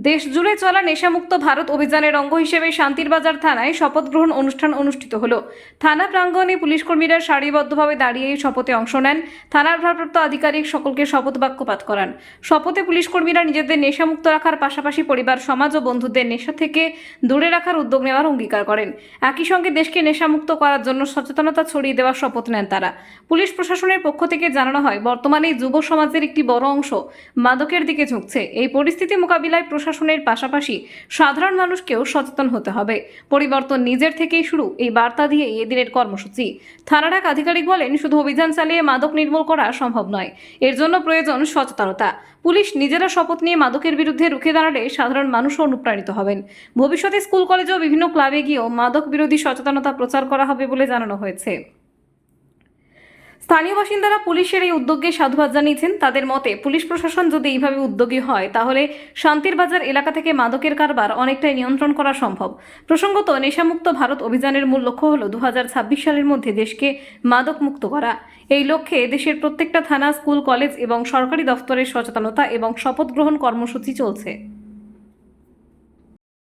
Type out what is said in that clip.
দেশজুড়ে চলা নেশামুক্ত ভারত অভিযানের অঙ্গ হিসেবে শান্তির বাজার থানায় শপথ গ্রহণ অনুষ্ঠান অনুষ্ঠিত হলো। থানা প্রাঙ্গণে পুলিশ কর্মীরা সারিবদ্ধভাবে দাঁড়িয়ে এই শপথে অংশ নেন। থানার ভারপ্রাপ্ত আধিকারিক সকলকে শপথ বাক্য পাঠ করান। শপথে পুলিশ কর্মীরা নিজেদের নেশামুক্ত রাখার পাশাপাশি পরিবার, সমাজ ও বন্ধুদের নেশা থেকে দূরে রাখার উদ্যোগ নেওয়ার অঙ্গীকার করেন। একই সঙ্গে দেশকে নেশামুক্ত করার জন্য সচেতনতা ছড়িয়ে দেওয়ার শপথ নেন তারা। পুলিশ প্রশাসনের পক্ষ থেকে জানানো হয়, বর্তমানে যুব সমাজের একটি বড় অংশ মাদকের দিকে ঝুঁকছে। এই পরিস্থিতি মোকাবিলায় প্রশাসনের পাশাপাশি সাধারণ মানুষকেও সচেতন হতে হবে। পরিবর্তন নিজের থেকেই শুরু, এই বার্তা দিয়ে এদিনের কর্মসূচি। থানার এক আধিকারিক বলেন, শুধু অভিযান চালিয়ে মাদক নির্মূল করা সম্ভব নয়, এর জন্য প্রয়োজন সচেতনতা। পুলিশ নিজেরা শপথ নিয়ে মাদকের বিরুদ্ধে রুখে দাঁড়ালে সাধারণ মানুষও অনুপ্রাণিত হবেন। ভবিষ্যতে স্কুল, কলেজ ও বিভিন্ন ক্লাবে গিয়েও মাদক বিরোধী সচেতনতা প্রচার করা হবে বলে জানানো হয়েছে। স্থানীয় বাসিন্দারা পুলিশের এই উদ্যোগকে সাধুবাদ জানিয়েছেন। তাদের মতে, পুলিশ প্রশাসন যদি এইভাবে উদ্যোগী হয় তাহলে শান্তির বাজার এলাকা থেকে মাদকের কারবার অনেকটাই নিয়ন্ত্রণ করা সম্ভব। প্রসঙ্গত, নেশামুক্ত ভারত অভিযানের মূল লক্ষ্য হল 2026 সালের মধ্যে দেশকে মাদক মুক্ত করা। এই লক্ষ্যে দেশের প্রত্যেকটা থানা, স্কুল, কলেজ এবং সরকারি দফতরের সচেতনতা এবং শপথ গ্রহণ কর্মসূচি চলছে।